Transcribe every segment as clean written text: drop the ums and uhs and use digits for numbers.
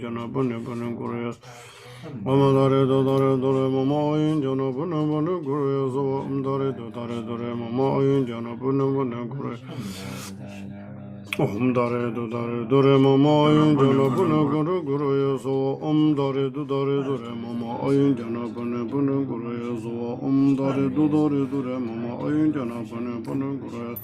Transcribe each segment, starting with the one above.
Jana Bune Bune Guruyas Amadare Dodare Dore Mamayin Jana Bune Bune Guruyas Omdare Dodare Dore Mamayin Jana Bune Bune Guruyas Omdare Dodare Dore Mamayin Jana Bune Bune Guruyas Omdare Dodare Dore Mamayin Jana Bune Bune Guruyas Omdare Dodare Dore Mamayin Jana Bune Bune Guruyas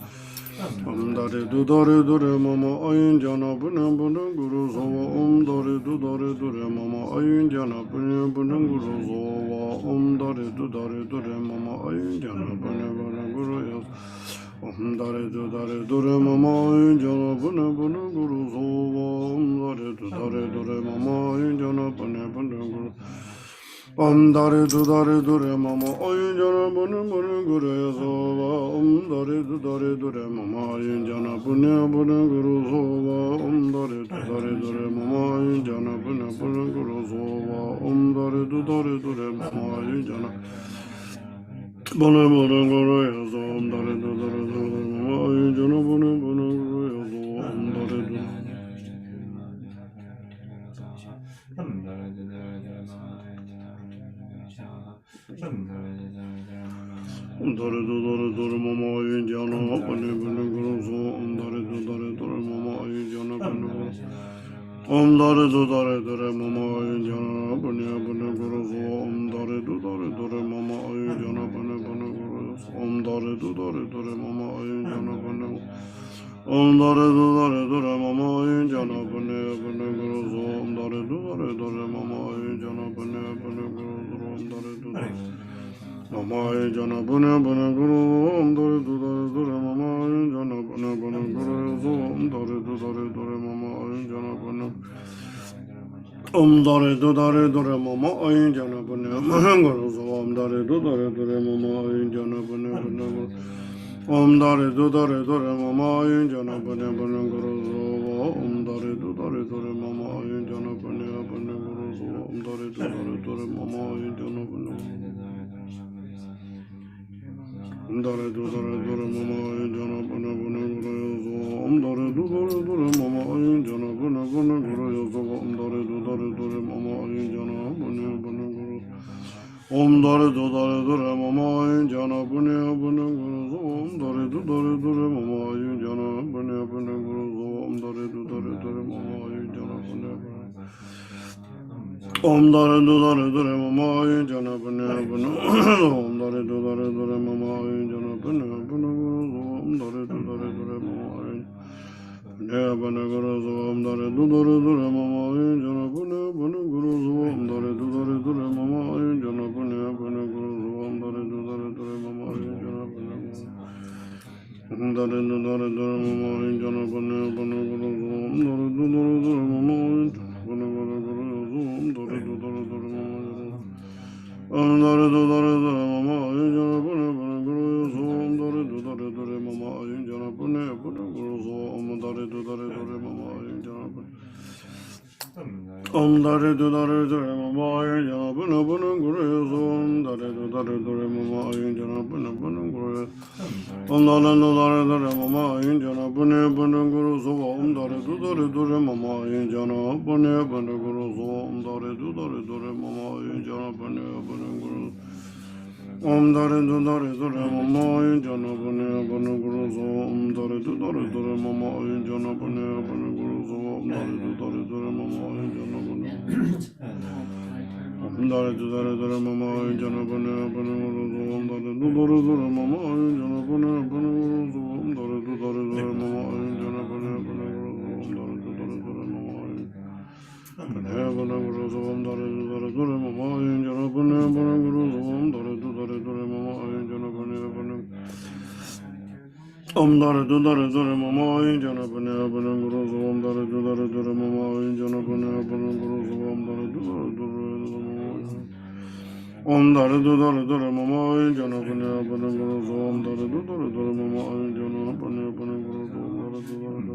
Dare du dare dure mama ayın cana bune bune guru zova dare du dare dure mama ayın cana bune bune guru zova dare du dare dure mama ayın cana bune bune guru yaz dare du dare dure mama ayın cana bune bune guru zova dare du dare dure mama ayın cana bune bune guru Dare du dare dure mama ayın cana bune bune guru yazova dare du dare dure mama ayın cana bune bune guru zova dare du dare dure mama ayın cana bune bune guru zova dare du dare dure mama ayın cana bune bune guru yazova dare du dare dure mama ayın cana bune bune guru yazova dare du Dare du dare dure mama ayın cana bune bune guru zova dare du dare dure mama ayın cana bune bune dare du dare dure mama ayın cana bune bune guru zova dare du dare dure mama ayın cana bune bune guru dare du dare dure mama ayın cana bune dare du dare dure mama ayın cana bune bune guru zova dare du dare dure mama ayın cana bune bune guru zova dare du dare mama ayın cana bune bune guru dare du dare dure mama ayın cana bune bune guru zova dare du dare dure mama ayın cana bune dare du dare dure mama ayın cana bune bune guru zova dare du dare dure mama ayın cana bune bune guru dare du dare dure mama ayın cana bune bune guru zova dare du dare dure mama ayın cana bune bune guru zova dare du dare dure mama ayın cana bune dare du dare dure mama ayın cana bune bune guru zova dare du dare dure mama ayın cana bune bune guru zova dare du dare dure mama ayın cana bune bune guru dare du dare dure mama ayın cana bune bune guru zova dare du dare dure mama ayın cana bune bune guru zova dare du dare dure mama ayın cana bune bune dare du dare dure mama ayın cana bune bune dare du dare dure mama ayın cana bune bune guru zova dare du dare dure mama ayın ne bune guru zova dare du dare dure mama ayın cana bune bune guru zova dare du dare dure mama ayın cana bune bune guru zova dare du dare dure mama ayın cana bune dare du dare dure mama ayın cana bune bune guru zova dare du dare dure mama ayın bune bune guru zova dare du dare dure mama dare du dare dure mama ayın cana bune bune guru zova dare du dare dure mama ayın cana bune bune guru zova dare du dare dure mama ayın cana bune dare du dare dure mama ayın cana bune bune guru zova dare du dare dure mama ayın cana bune bune guru dare du dare dure mama ayın cana bune bune guru zova dare du dare dure mama ayın cana bune bune guru zova dare du dare dure mama ayın cana bune bune guru dare du dare dure mama ayın cana bune bune guru zova dare du dare dure mama ayın cana bune bune guru zova dare du dare dure mama ayın cana bune dare du dare dure mama ayın cana bune bune guru zova dare du dare dure mama ayın cana bune bune guru zova dare du dare dure mama ayın cana bune bune guru zova dare du dare dure mama ayın ne bune guru zova dare du dare dure mama ayın cana bune bune guru zova dare du dare dure mama ayın cana bune bune dare du dare dure mama ayın cana bune bune guru zova dare du dare dure mama ayın cana bune bune guru zova dare du dare dure dare du dare dure mama ayın cana bune bune guru zova dare du dare dure mama ayın cana bune bune guru zova dare du dare dure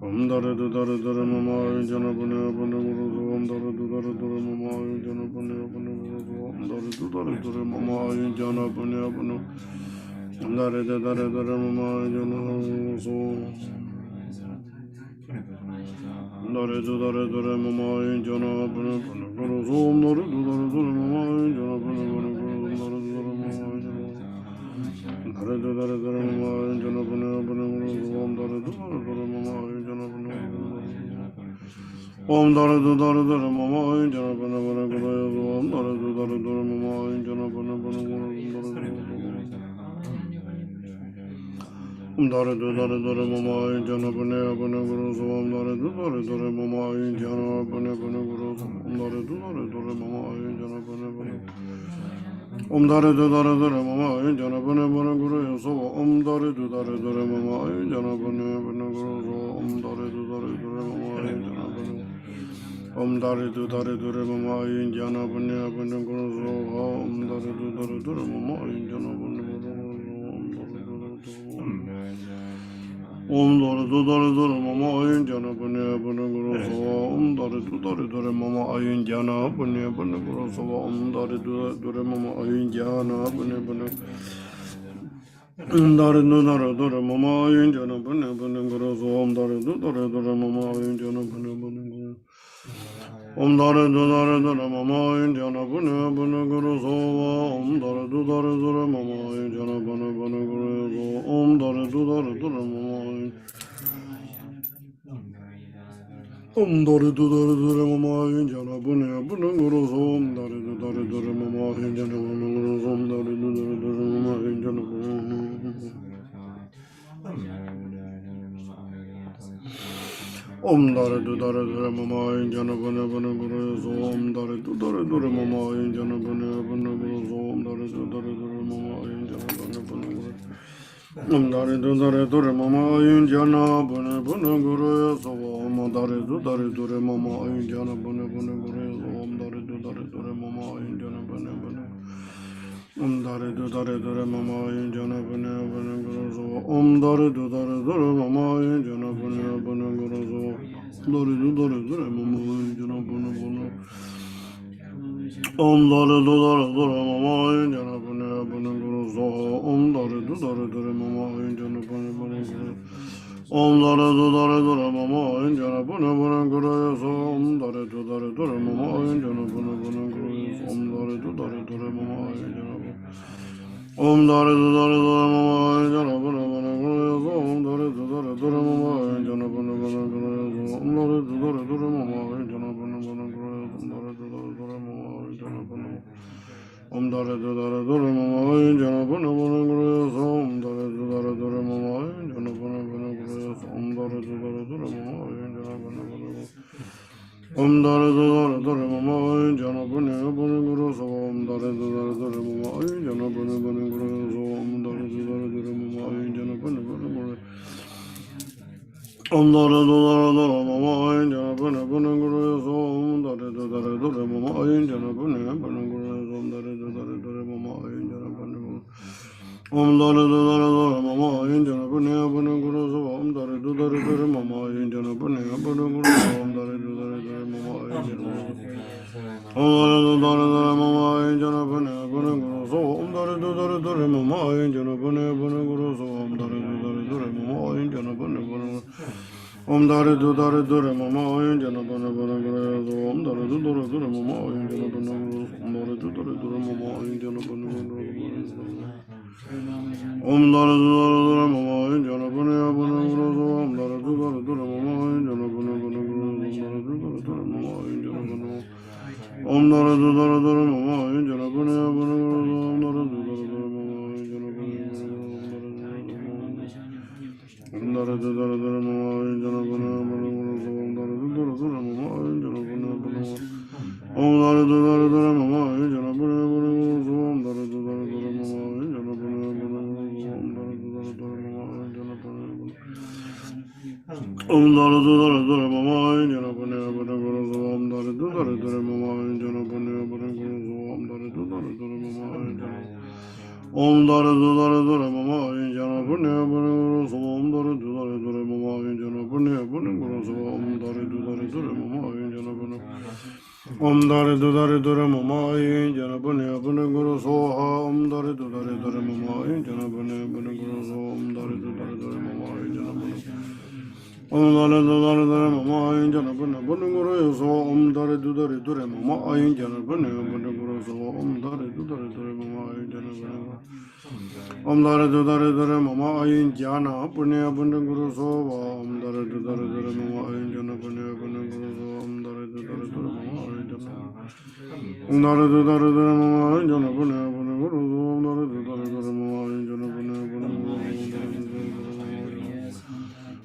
mama dare du dare dure mama ayın cana bune bune guru zova dare du dare dure mama ayın cana bune bune guru zova dare du dare dure mama ayın cana bune bune dare du dare dure mama ayın cana bune Dare du dare dure mama in jana bune bune guru som dare du dare dure mama in jana bune bune guru dare du dare mama in jana dare du dare dure mama in jana bune bune guru som dare du dare dure mama in jana bune om dare du dare dure mama in jana bune bune guru om dare du dare dure mama in jana bune bune guru dare Dare du dare dare mama in jana bune bune guru som dare du dare dure mama in jana bune bune guru om dare du dare dure mama in jana bune bune om dare du dare dure mama in jana bune bune guru so om dare du dare dure mama in jana bune bune guru so om dare du dare dure mama in jana bune om dare du dare dure mama in jana bune bune guru so om dare du dare dure mama in jana bune bune Om dare du dare dure mama ayın jana bune bune guru sava om dare du dare dure mama ayın jana bune bune guru sava om dare du dure mama ayın jana bune bune om dare du dare dure mama ayın jana bune bune guru sava om dare du dare dure mama ayın jana bune bune guru om dare du dare dure mama ayın jana bune bune guru sava om dare du dare dure mama ayın jana bune bune guru sava om dare du dare dure mama ayın om dare du dare dure mama ayın jana bune bune guru sava om dare du dare dure mama ayın jana bune guru sava om dare du dare dure mama ayın jana bune om dare du dare dure mama ayın jana bune bune guru sava om dare du dare dure mama ayın jana bune bune guru sava om dare du dare dure mama ayın jana bune bune guru om dare du dare dure mama ayın jana bune bune guru sava om dare du dare dure mama ayın jana bune bune guru sava om dare du dare dure mama ayın jana bune bune om dare du dare dure mama ayın jana bune bune guru sava om dare du dare dure mama ayın jana bune bune guru sava dare du dare dure mama ayın jana bune bune om dare du dare dure mama ayın jana bune bune guru sava om dare du dare dure mama ayın jana bune bune guru om dare du dare dure mama ayın jana bune bune guru sava om dare du dare dure mama ayın jana bune bune guru om dare du dare dure mama ayın jana bune om dare du dare dure mama ayın jana bune bune guru om dare du dare dure mama ayın jana bune bune guru om dare du dare dure mama ayın jana bune bune guru om dare du dare dure mama ayın jana bune om dare du dare dure mama ayın jana bune bune guru om dare du dare dure mama ayın jana bune bune guru om dare du dare dure mama ayın jana bune bune guru om dare du dare dure mama ayın jana bune bune guru om dare du dare dure mama ayın jana bune bune guru om dare du dare dure mama ayın jana bune bune guru om dare du dare dure mama ayın jana bune bune guru om dare du dare dure mama ayın jana bune bune guru om dare du dare dure mama ayın jana bune bune om dare du dare dure mama ayın jana bune bune guru om dare du dare dure mama ayın jana bune bune guru om dare du dare dure mama ayın jana om dare du dare dure mama ayın jana bune bune guru om dare du dare dure mama ayın jana bune bune guru om dare du dare dure mama ayın jana bune bune om dare du dare dure mama ayın jana bune bune guru om dare du dare dure mama ayın jana bune guru om dare du dare dure mama ayın jana bune bune om dare du dare dure mama ayın jana bune bune guru om dare du dare dure mama ayın jana bune bune guru om dare du dare dure mama ayın jana bune om dare du dare dure mama ayın jana bune bune guru om dare du dare dure mama ayın jana bune bune guru om dare du dare dure mama ayın jana bune bune guru om dare du dare dure mama ayın jana bune bune guru om dare du dare dure mama ayın jana bune bune guru om dare du dare dure mama ayın jana bune bune guru om dare du dare dure mama ayın jana bune bune om dare du dare dure mama ayın jana bune bune guru om dare du dare dure mama ayın jana bune bune guru om dare du dare dure mama ayın jana om dare du dare dure mama ayın jana bune bune guru om dare du dare dure mama ayın jana bune bune guru om dare du dare dure mama ayın jana bune om dare du dare dure mama ayın jana bune bune guru om dare du dare dure mama ayın jana bune bune guru om dare du dare dure mama ayın jana bune Om dare du dare dare mama ayun jana bune bune guru yoso om dare du dare dure mama ayun jana bune bune guru yoso om dare du dare dure mama ayun jana bune om dare du dare dure mama ayun jana bune bune guru yoso om dare du dare dure mama ayun jana bune bune guru yoso om dare du dare dure mama ayun jana om dare du dare dure mama ayun jana bune bune guru yoso om dare du dare dure mama ayun jana bune bune guru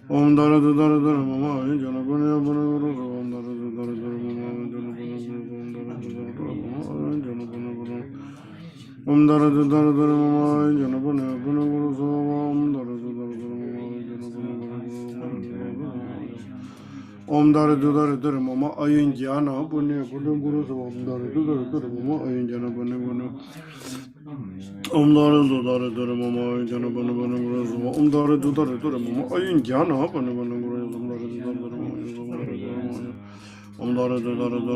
Om dara du dara dara mama ayun jana bune bune guru om dara du dara dara mama ayun jana bune guru om dara du dara dara mama ayun jana bune guru om dara du dara dara mama ayun jana bune bune guru om dara du dara dara mama ayun jana bune guru om dara du dara dara mama ayun jana bune bune guru om dara du dara dara mama ayun jana bune bune Om dare du dare dare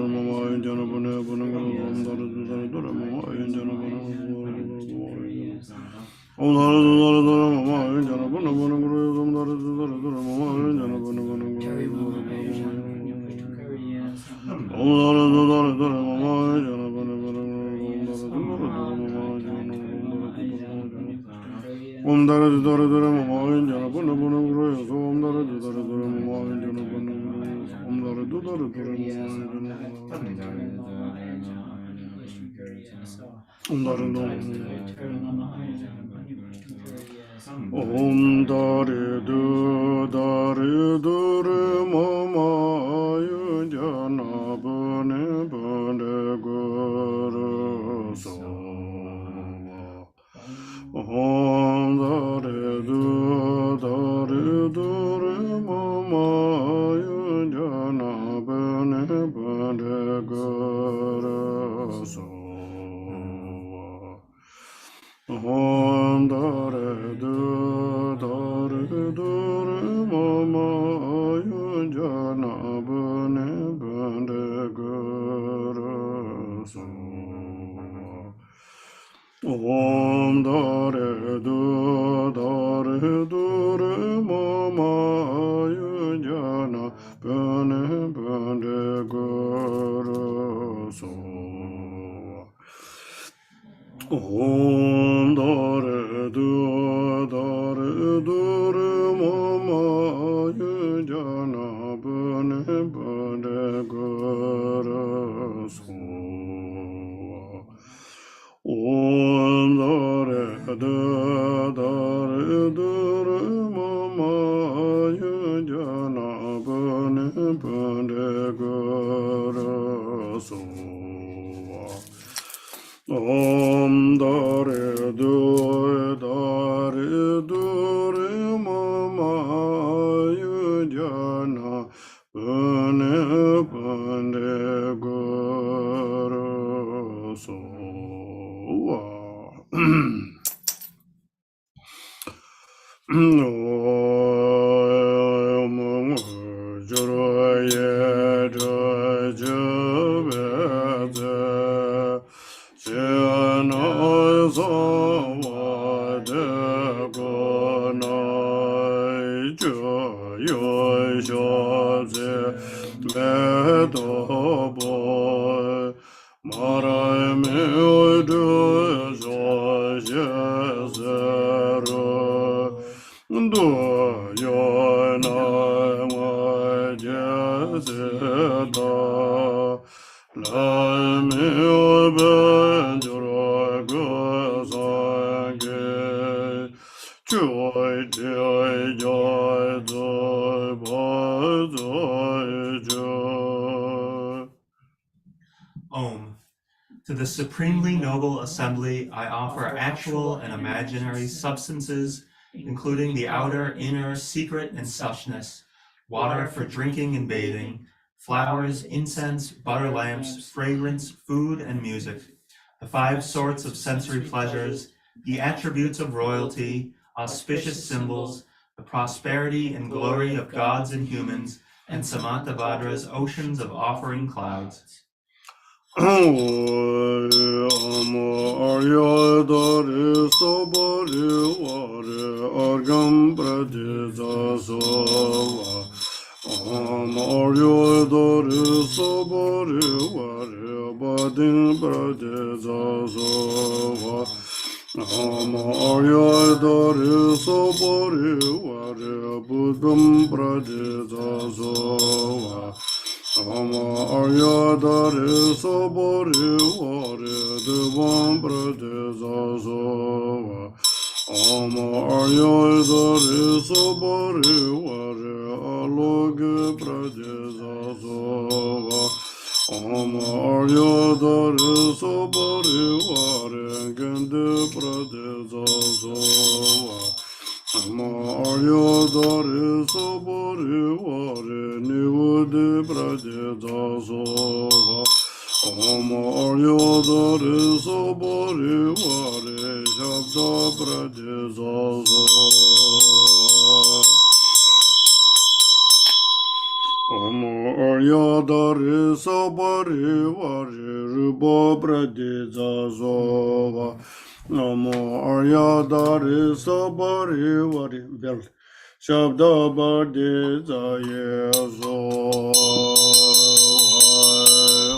mama ayun jana bane bane guru om dare du dare dare mama ayun jana bane bane guru om dare du dare dare mama om dare du dare dare mama ayun jana bane bane guru om dare du dare dare mama ayun jana bane om dare du dare dare mama ayun jana bane bane guru om dare du dare dare mama ayun jana bane bane guru om dare du dare dare mama ayun jana bane bane guru Om dara du dara dara mama ayun jana bana bana guru yoso om dara du dara dara mama ayun jana bana om dara du dara dara mama ayun jana om dara du om dara du dara dara mama ayun jana bana bana guru so Om dare du dare dure mama ayun jana bane bane gara so Om dare du dare dure mama ayun jana bane bane gara so Om dare du dare dure mama ayun jana bane bane gara so Om dare du dare dure mama ayun jana bane bane gara so Om dare du dare dure mama ayun jana bane bane gara so Om dare du dare dure mama ayun jana bane bane gara so Om. To the supremely noble assembly, I offer actual and imaginary substances, including the outer, inner, secret, and suchness, water for drinking and bathing, flowers, incense, butter lamps, fragrance, food, and music, the 5 sorts of sensory pleasures, the attributes of royalty, auspicious symbols, the prosperity and glory of gods and humans, and Samantabhadra's oceans of offering clouds. Aryadare sabare vare argam pradesa sova Amaryo dori sobori wari badin brade zazo Amaryo dori sobori wari budum brade zazo Amaryo dori sobori wari dubam brade zazo Amaryo dori sobori wari aloge brade zazo Amaryo dori sobori wari gende brade zazo Amaryo dori sobori wari nivude brade zazo Amaryo dori sobori wari shabda brade zazo Amaryo dori sobori wari rubo brade zazo Amaryo dori sobori wari bel shabda brade zazo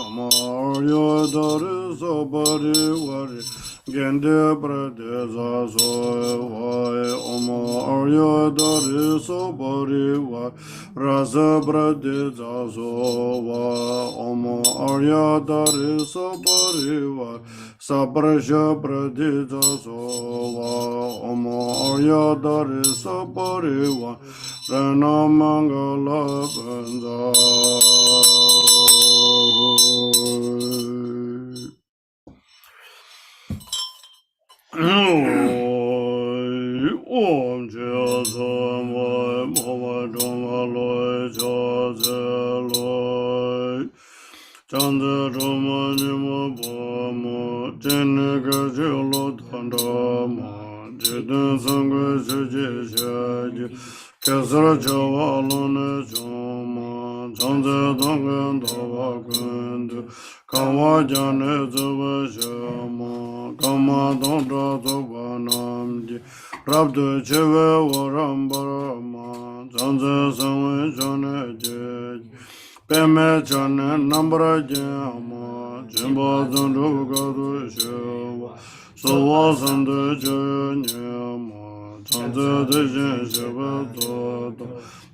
Amaryo dori sobori wari gende brade zazo Amaryo dori sobori wari Rasa brade zazo Amaryo dori sobori wari Sabrasha brade zazo Amaryo dori sobori wari Rana mangala banza Om Jaya Samaya Mama Dhamma Loy Jaya Loy Chanda Dhamma Nima Bhama Tene Gaji Lo Dhamma Jidan Sangha Shaji Shaji Kesara Jawa Lone Choma Chanda Dhamma Dhava Kundu Kama Jane Zava Shama Kama Dhamma Dhava Namji Rabdu Cheve Varambarama Chanda Sangha Chane Jeji Peme Chane Nambra Jama Jimba Zandu Gadu Sheva Sowa Sandu Janyama Chanda Dejen Sheva Toto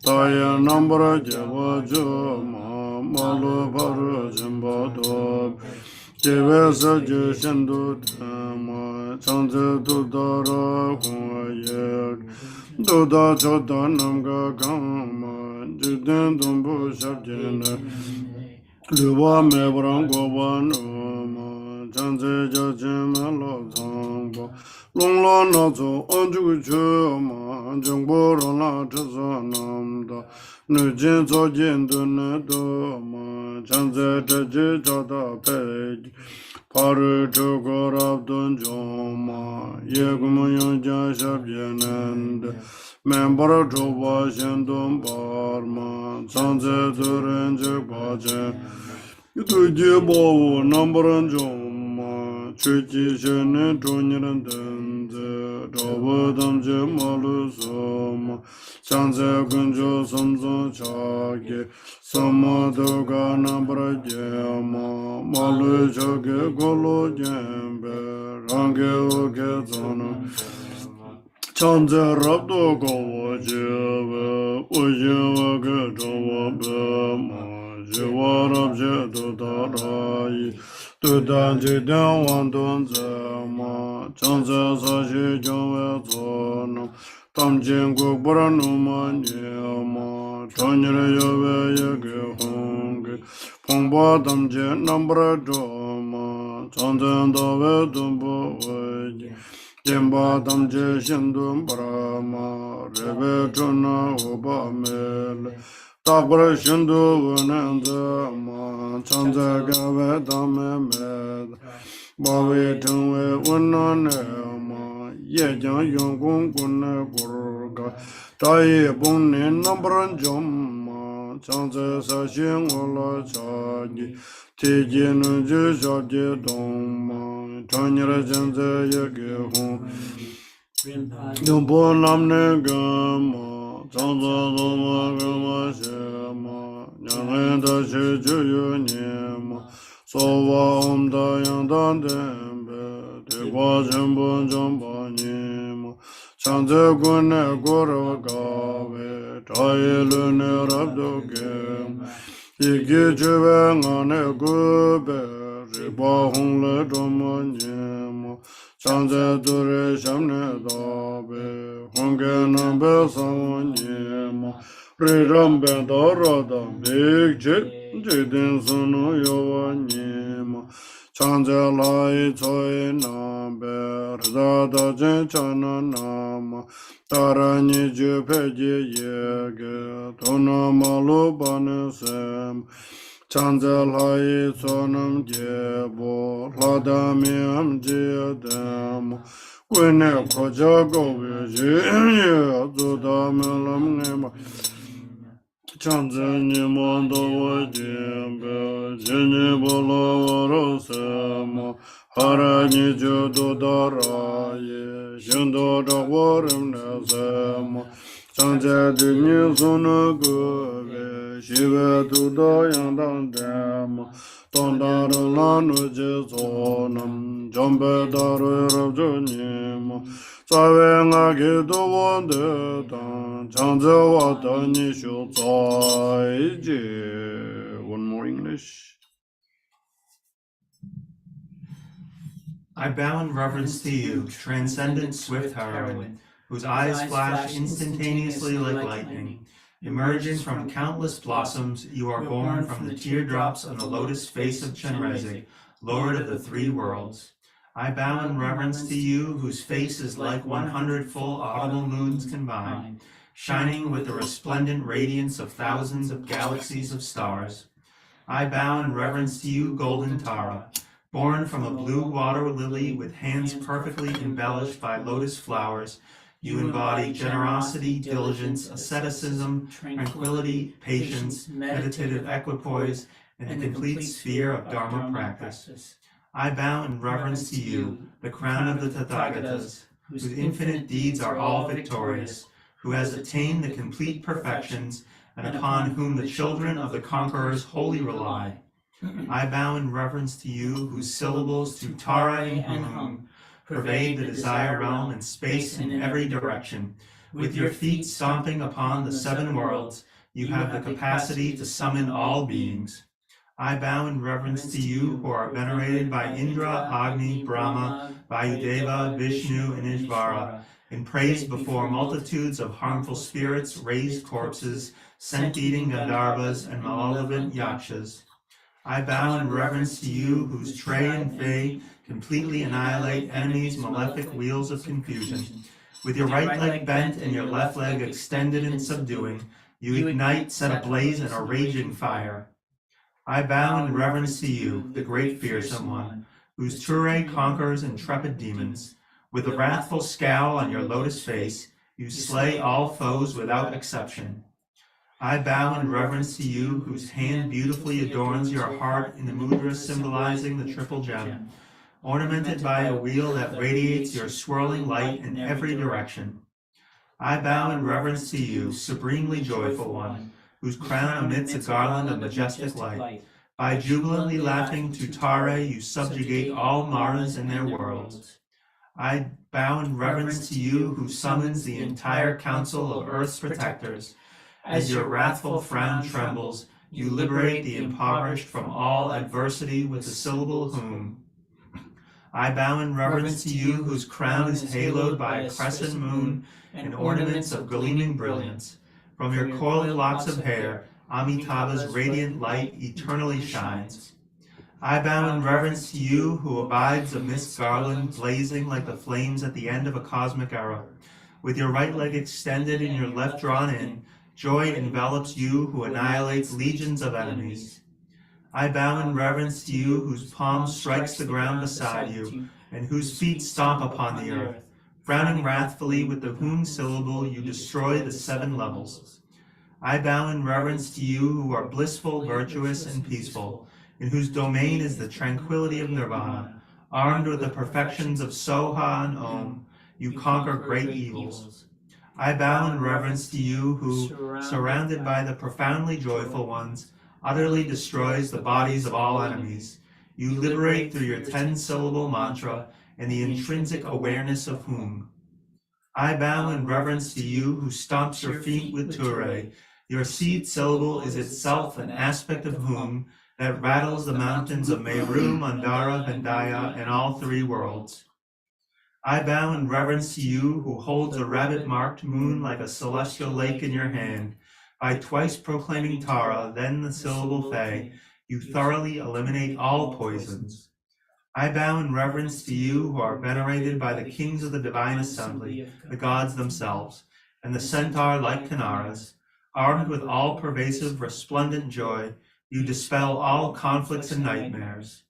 Taya Nambra Jeva Jama Malu Paru Jimba Top Jeve Saji Shindu Tama Chanda Dudara Huayek Duda Chota Namga Kama Jidin Dumbu Shabjina Luwa Mebran Goban Uma Chanze Jajime Lo Zangbo Long Lo Nazo Anju Chuma Jungbo Rana Chasa Namda Nujin Zojin Dune Duma Chanze Chaji Chata Pej Paru Chukurab Dun Joma Yegum Yunja Shabjenende Membara Choba Shendum Barma Sanze Turenje Bache Tuji Bawu Nambaran Joma Chuchi Shene Chunyiran Tenze Choba Damje Malu Soma Sanze Kunjo Samson Chake Sama Duga Nambara Jema Malu Chake Kolo Jembe Range Oke Zona Chanze Rabdo Gowa Jeva Ujeva Getawa Bema Jiva Rabje Dudarayi Dudan Jidan Wandun Zema Chanze Sashi Jove Zonam Tamjin Gukbara Numa Nyema Chanyere Yove Yege Hongi Pongpa Tamje Nambra Joma Chanze Dave Dumbo Weji Jemba Damje Shindum Brahma Rebe Chuna Uba Mele Tabra Shindu Vanandama Chanza Gave Dame Med Bawe Tungwe Vananema Yejan Yongun Gune Gurga Tai Bunni Nambran Jomma Chanza Sashin Ola Chaji Tijin Jishaji Doma Chanyara Chanza Yagi Hon Dumpo Namne Gama Chanza Doma Gama Shema nyangen da shi ju yu nima, so wa om da yang dan den be, de gua zhen bu zheng ba nima, chang zi gu ne gu ru ga we, cha yi lu ne rab du ge, yi gi ju we nga ne gu be, ri ba hong le zhong ma nima, chang zi du re sham ne da be, hong ge na be sang wa nima, ri ram ben da ra da big je, je den sun no yo wa nima, chang zi la yi choi na be, ri da da jen cha na na ma, ta ra ni ju pe je ye ge, to na ma lu ba ne sem, chang zi la yi cho nam je bo, la da mi am je dem, gui ne ko ja go we je ye, zu da me lam ne ma, chang zi ni mo do wa jin be, je ni bo lo wa ro se mo, ha ra ni ju du da ra ye, xin do da wa rim ne se mo, chang zi di ni su ne gu we, shi we du da yang dang de mo, tong da ru la nu ji zo nam, jang be da ru rab ju ni mo, za we nga ge du wan de dang, chang zi wa da ni shu zai ji. One more English. I bow in reverence to you, transcendent swift heroine, whose eyes flash instantaneously like lightning. Emerging from countless blossoms, you are born from the teardrops on the lotus face of Chenrezig, Lord of the three worlds. I bow in reverence to you, whose face is like 100 full autumnal moons combined, shining with the resplendent radiance of thousands of galaxies of stars. I bow in reverence to you, golden Tara, born from a blue water lily with hands perfectly embellished by lotus flowers. You embody generosity, diligence, asceticism, tranquility, patience, meditative equipoise, and the complete sphere of Dharma practice. I bow in reverence to you, the crown of the Tathagatas, whose infinite deeds are all victorious, who has attained the complete perfections, and upon whom the children of the conquerors wholly rely. I bow in reverence to you, whose syllables to Tara and Hum pervade the desire realm and space in every direction. With your feet stomping upon the seven worlds, you have the capacity to summon all beings. I bow in reverence to you, who are venerated by Indra, Agni, Brahma, Vayudeva, Vishnu, and Ishvara, and praised before multitudes of harmful spirits, raised corpses, scent-eating Gandharvas, and malevolent Yakshas. I bow in reverence to you, whose Trey and Fey completely annihilate enemies' malefic wheels of confusion. With your right leg bent and your left leg extended and subduing, you ignite, set ablaze, in a raging fire. I bow in reverence to you, the great fearsome one, whose Ture conquers intrepid demons. With a wrathful scowl on your lotus face, you slay all foes without exception. I bow in reverence to you, whose hand beautifully adorns your heart in the mudra symbolizing the triple gem, ornamented by a wheel that radiates your swirling light in every direction. I bow in reverence to you, supremely joyful one, whose crown emits a garland of majestic light. By jubilantly laughing to Tare, you subjugate all Maras and their worlds. I bow in reverence to you, who summons the entire council of Earth's protectors. As your wrathful frown trembles, you liberate the impoverished from all adversity with the syllable Hum. I bow in reverence to you, whose crown is haloed by a crescent moon and ornaments of gleaming brilliance. From your coiled locks of hair, Amitabha's radiant light eternally shines. I bow in reverence to you, who abides amidst garland blazing like the flames at the end of a cosmic era. With your right leg extended and your left drawn in, joy envelops you, who annihilates legions of enemies. I bow in reverence to you, whose palm strikes the ground beside you, and whose feet stomp upon the earth. Frowning wrathfully with the Hum syllable, you destroy the seven levels. I bow in reverence to you, who are blissful, virtuous, and peaceful, in whose domain is the tranquility of nirvana. Armed with the perfections of Soha and Om, you conquer great evils. I bow in reverence to you who, surrounded by the profoundly joyful ones, utterly destroys the bodies of all enemies. You liberate through your 10-syllable mantra and the intrinsic awareness of whom. I bow in reverence to you who stomps your feet with Ture. Your seed syllable is itself an aspect of whom that rattles the mountains of Meru, Mandara, Vendaya, and all three worlds. I bow in reverence to you who holds a rabbit-marked moon like a celestial lake in your hand. By twice proclaiming Tara, then the syllable Fe, you thoroughly eliminate all poisons. I bow in reverence to you who are venerated by the kings of the divine assembly, the gods themselves, and the centaur-like Kanaras. Armed with all-pervasive, resplendent joy, you dispel all conflicts and nightmares.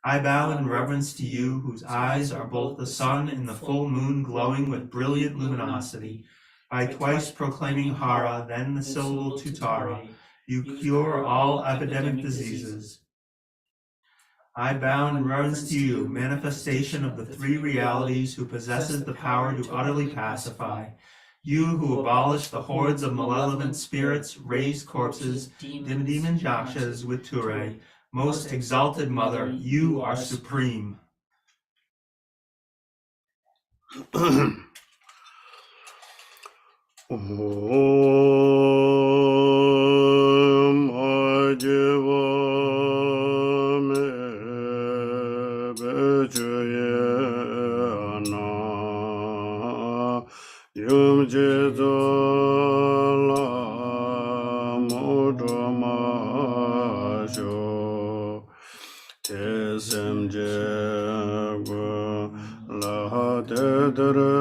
I bow in reverence to you whose eyes are both the sun and the full moon glowing with brilliant luminosity. By twice proclaiming Hara, then the syllable Tutara, you cure all epidemic diseases. I bow in reverence to you, manifestation of the three realities who possesses the power to utterly pacify. You who abolish the hordes of malevolent spirits, raised corpses, demon jakshas with Ture. Most exalted Mother, you are supreme. Om Ajiva Me Bechuye Ana Yum Jizala Mudama Sho Tesem Jegwa La Tedre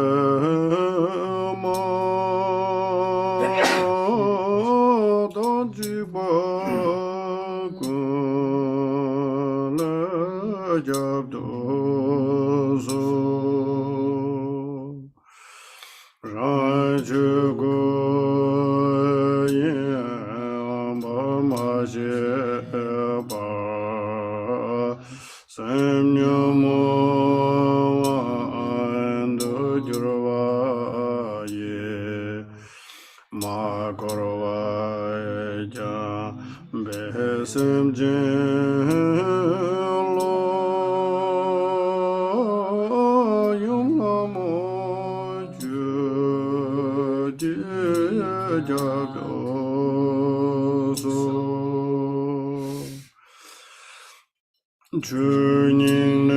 주님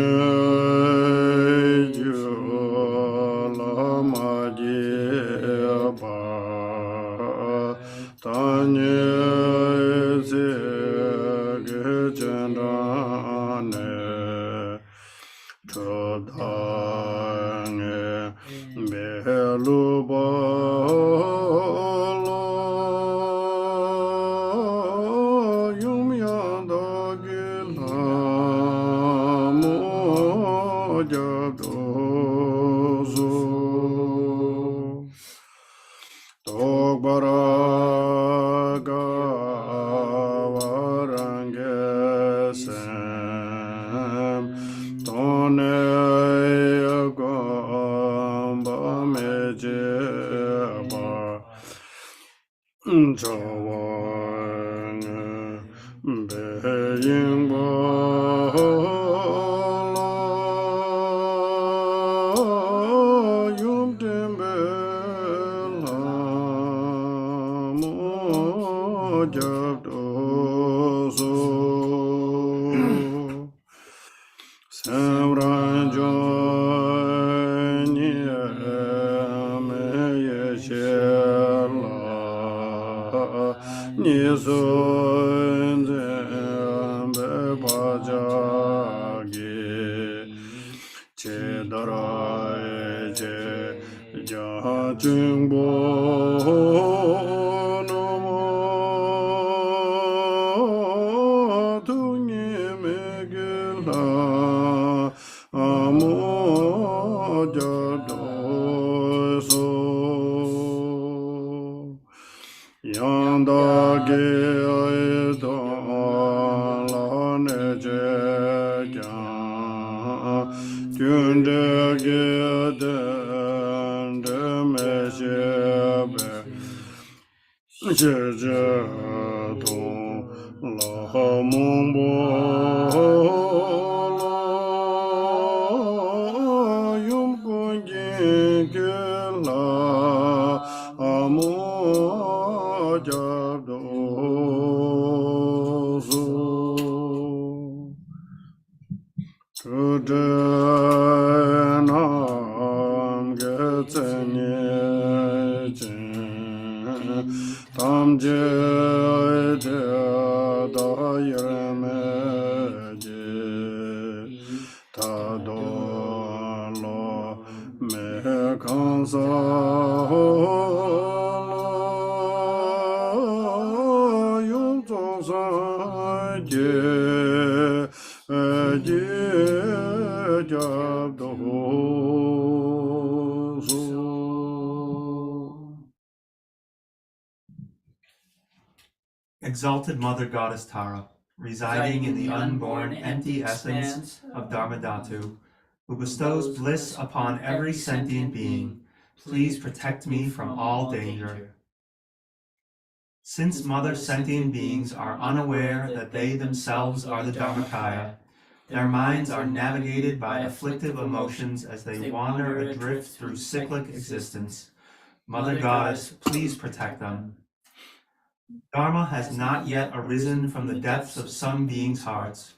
주 라마 디바 다니 세게 전라네 저당에 멜루바 Tünde geden de meşe 谢谢同拉蒙波拉永不见给拉摩加多苏。Nam ge tsenye chen tam je de da yerme je ta do lo me kansa yung zong san je Exalted Mother Goddess Tara, residing in the unborn empty essence of Dharmadhatu, who bestows bliss upon every sentient being, please protect me from all danger. Since mother sentient beings are unaware that they themselves are the Dharmakaya, their minds are navigated by afflictive emotions as they wander adrift through cyclic existence. Mother Goddess, please protect them. Dharma has not yet arisen from the depths of some beings' hearts.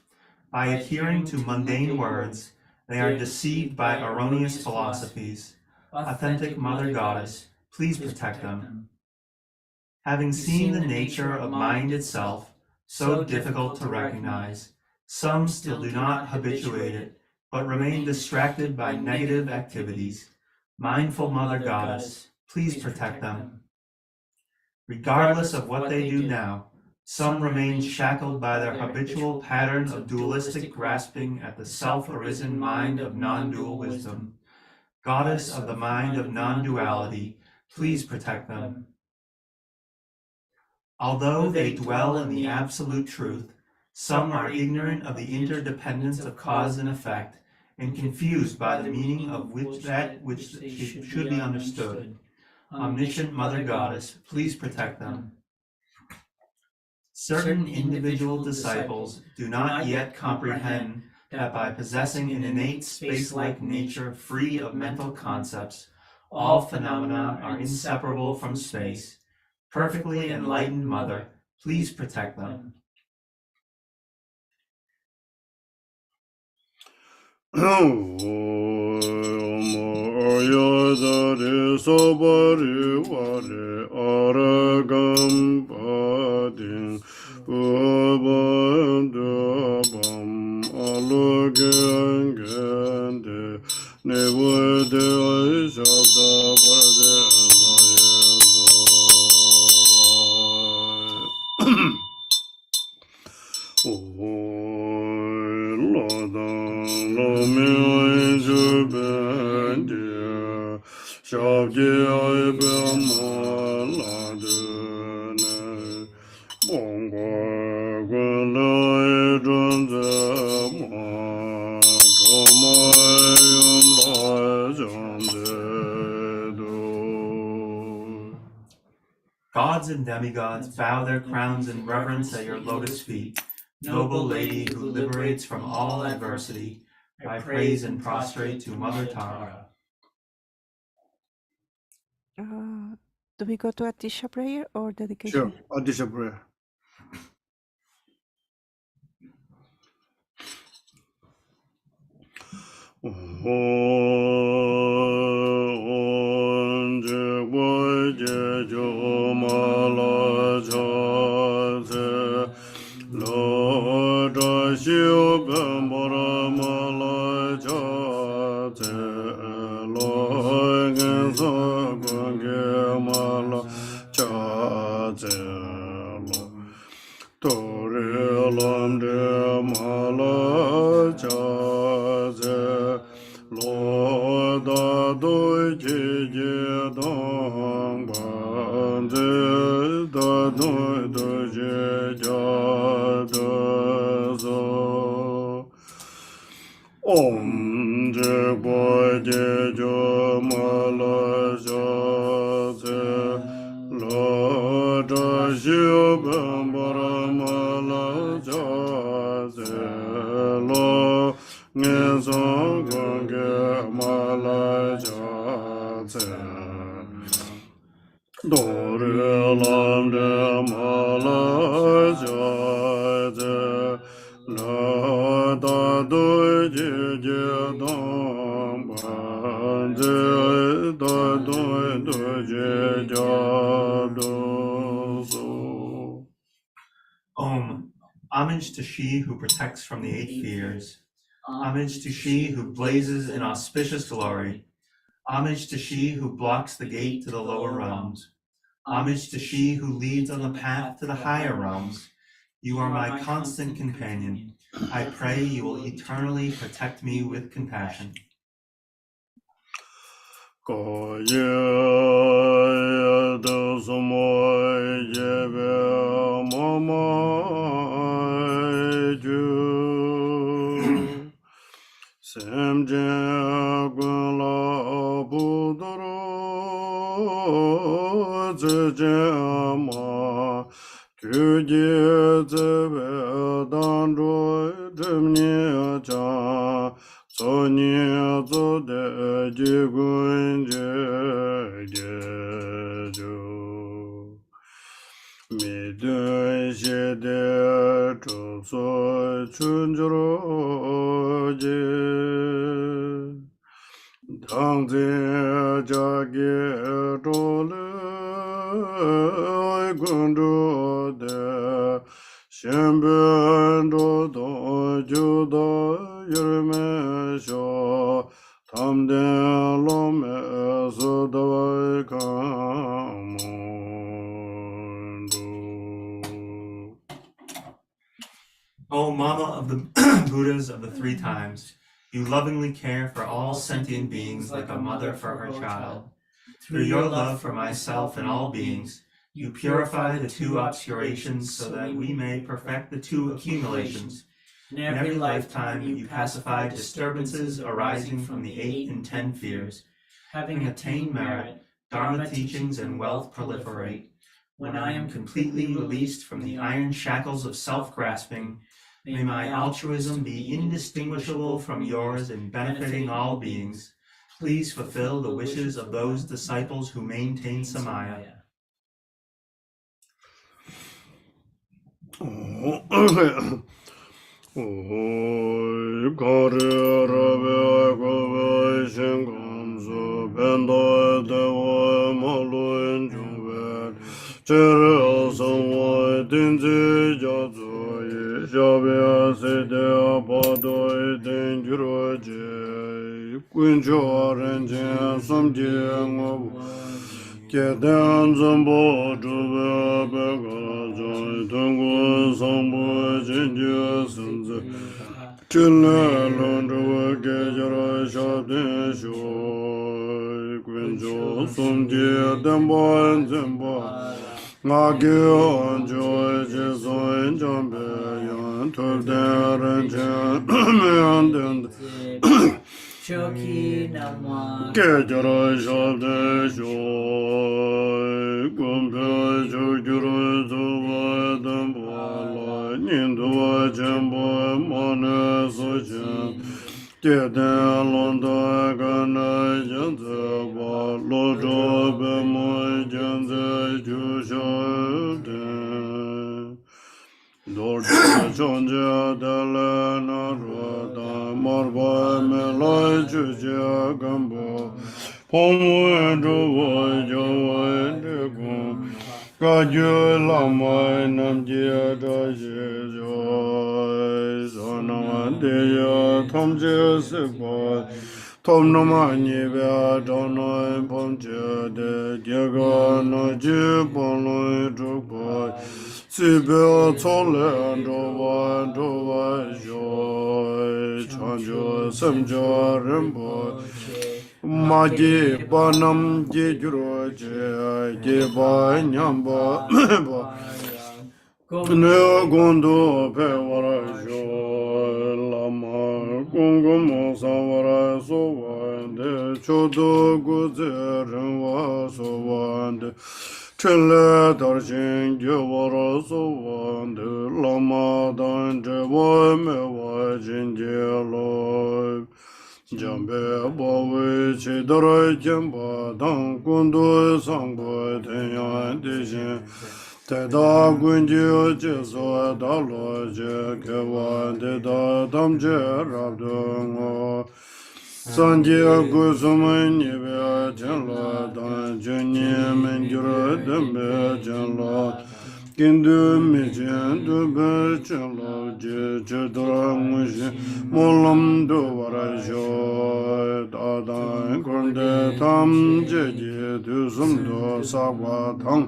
By adhering to mundane words, they are deceived by erroneous philosophies. Authentic Mother Goddess, please protect them. Having seen the nature of mind itself, so difficult to recognize, some still do not habituate it, but remain distracted by negative activities. Mindful Mother Goddess, please protect them. Regardless of what they do now, some remain shackled by their habitual pattern of dualistic grasping at the self-arisen mind of non-dual wisdom. Goddess of the mind of non-duality, please protect them. Although they dwell in the absolute truth, some are ignorant of the interdependence of cause and effect and confused by the meaning of which should be understood. Omniscient Mother Goddess, please protect them. Certain individual disciples do not yet comprehend that by possessing an innate space-like nature free of mental concepts, all phenomena are inseparable from space. Perfectly enlightened Mother, please protect them. Gods and demigods bow their crowns in reverence at your lotus feet. Noble lady who liberates from all adversity, I praise and prostrate to Mother Tara. Do we go to Atisha prayer or dedication? Sure, Adisha prayer. Om je bo je jo ma la ja se lo da lo nghe song con ge ma la cha ce do re lam de ma la cha ce la da do je je dong ban je da do je ja do so. Om. Homage to she who protects from the 8 fears. Homage to she who blazes in auspicious glory. Homage to she who blocks the gate to the lower realms. Homage to she who leads on the path to the higher realms. You are my constant companion. I pray you will eternally protect me with compassion. Ko ye do sumo ye be mo mo ju sem je gun la bu do ro je je ma ju je ze be dan ro de ni cha so ni zo de ji gun je ge ju mi de je de zhu so chun zhu ro je dang zhe jia ge zhu le gun zhu de xian bian zhu dong ju de yu me xiao tam de lo me su de kan mu du. O Mama of the Buddhas of the 3 times, you lovingly care for all sentient beings like a mother for her child. Through your love for myself and all beings, you purify the 2 obscurations so that we may perfect the 2 accumulations. In every lifetime, you pacify disturbances arising from the 8 and 10 fears. Having attained merit, Dharma teachings and wealth proliferate. When I am completely released from the iron shackles of self-grasping, may my altruism be indistinguishable from yours in benefiting all beings. Please fulfill the wishes of those disciples who maintain Samaya. Kedan zambo zhuwa bega zhai tonggu sambo jinju sunzi chunla lon zhuwa gejara shabden shu kunjo sumji dambo zambo nga gyo jo je zon jambe yan tolden ranchen meyan den Choki nama Kejara shabde shoy Gompe chokjuru zuwa dambo la Ninduwa chenpo mone sochen Keten londa kana janze ba Lojo be mo janze ju shabde Dorje chonje dele na rota marba me lai chuje gambo Pomo enjo jo ende kum Kaju lama nam je da je jo Sona de ya tom je se ba Tom no ma ni ba don no pom je de je ga no je bon lo jo ba Sibel tole andova joy chanjo samjo rembo Magi banam je juro je ba nyamba ne gondo pe wara jo lama gongo mo sawara so wande chodo gozeren wa so wande Chile darshin gyavara sovande lama dan jewa mewa jinje loy. Jambe bawe chidara jamba dan kundu sangbo tenyan dishin. Teda gunji jeso da loje kewa deda damje rabdungo. Sanjaya Gusuma Nive Janla Dan Janya Manjura Dambe Janla Kindu Mijan Dube Janla Jadra Mushi Molam Duvarajo Dadan Kunde Tam Jeji Dusum Do Sawa Tang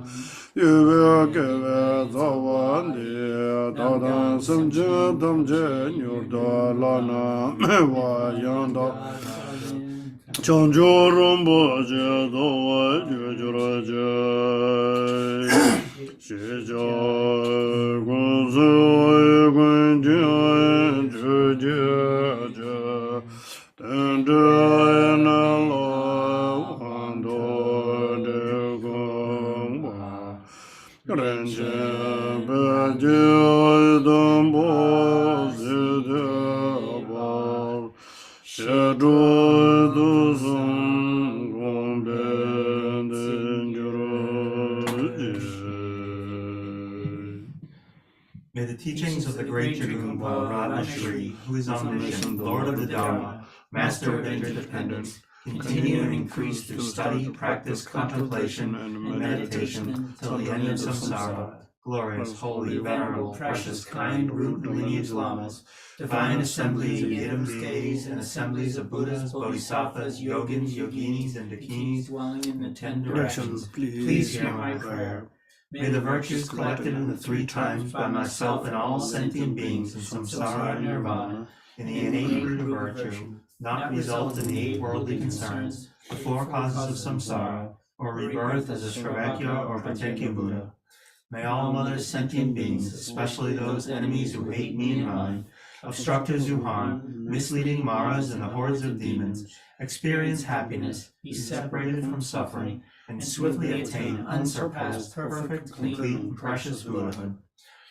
Yuve Keve Zawandi Dadan Samje Damje Nyurda Lana Mewa Yanda Chanjo Rombo Je Dowa Jujura Je Shija Gunzu Gunji Juji Je Tende Nala Wando De Gongwa Renje Beji Dambo Zide Bal Shadro Duzum Gombe May the teachings of the great Jagumpa Radha Shri, who is omniscient, Lord of the Dharma, Master of interdependence, continue and increase through study, practice, contemplation, and meditation till the end of samsara. Glorious, holy, venerable, precious, kind, root and lineage lamas, divine assembly of Yidams, deities, and assemblies of Buddhas, Bodhisattvas, Yogins, Yoginis, and Dakinis dwelling in the 10 directions, please hear my prayer. May the virtues collected in the 3 times by myself and all sentient beings in samsara and nirvana, in the innate root of virtue, not result in the 8 worldly concerns, the 4 causes of samsara, or rebirth as a Shravakya or Pratyekya Buddha. May all mothers sentient beings, especially those enemies who hate me and mine, obstructors who harm, misleading maras and the hordes of demons, experience happiness, be separated from suffering, and swiftly attain unsurpassed, perfect, complete, and precious Buddhahood.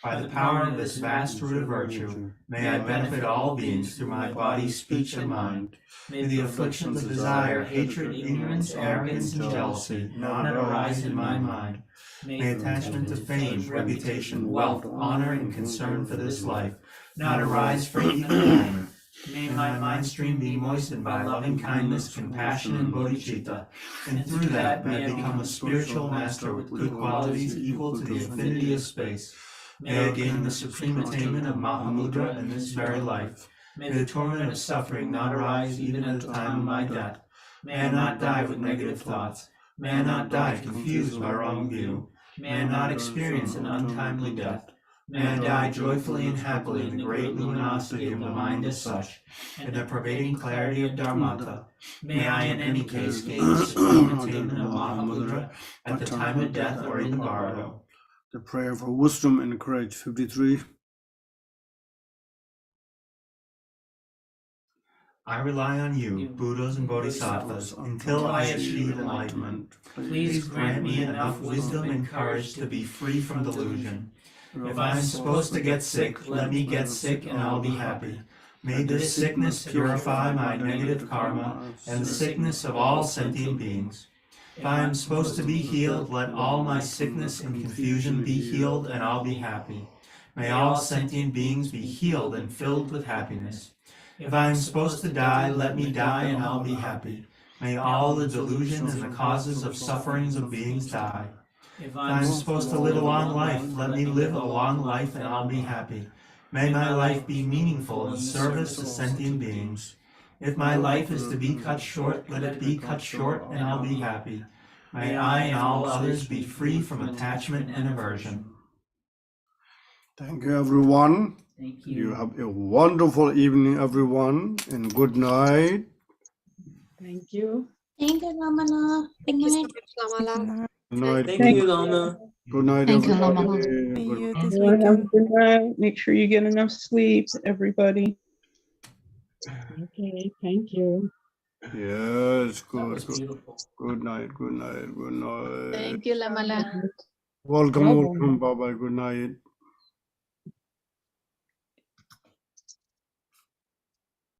By the power of this vast root of virtue, may I benefit all beings through my body, speech, and mind. May the afflictions of desire, hatred, ignorance, arrogance, and jealousy not arise in my mind. May attachment to fame, reputation, wealth, honor, and concern for this life not arise for even a moment. May my mind stream be moistened by loving kindness, compassion, and bodhicitta, and through that may I become a spiritual master with good qualities equal to the infinity of space. May I gain the supreme attainment of Mahamudra in this very life. May the torment of suffering not arise even at the time of my death. May I not die with negative thoughts. May I not die confused by wrong view. May I not experience an untimely death. May I die joyfully and happily in the great luminosity of the mind as such, and the pervading clarity of Dharmata. May I in any case gain the supreme attainment of Mahamudra at the time of death or in the bardo. The prayer for wisdom and courage, 53. I rely on you, Buddhas and Bodhisattvas, until I achieve enlightenment. Please grant me enough wisdom and courage to be free from delusion. If I am supposed to get sick, let me get sick and I'll be happy. May this sickness purify my negative karma and the sickness of all sentient beings. If I am supposed to be healed, let all my sickness and confusion be healed and I'll be happy. May all sentient beings be healed and filled with happiness. If I am supposed to die, let me die and I'll be happy. May all the delusions and the causes of sufferings of beings die. If I am supposed to live a long life, let me live a long life and I'll be happy. May my life be meaningful in service to sentient beings. If my life is to be cut short, let it be cut short and I'll be happy. May I and all others be free from attachment and aversion. Thank you, everyone. Thank you. You have a wonderful evening, everyone, and good night. Thank you. Thank you, Ramana. Good night. Good night. Thank you, Lama. Good night, Thank you, everybody. Lama. See Good- you this Everyone have a weekend. good night. Make sure you get enough sleep, everybody. Okay, thank you. Yes, That good, was good. beautiful. Good night, good night, good night. Thank you, Lamala. Welcome, Well done. welcome. Bye bye. Good night.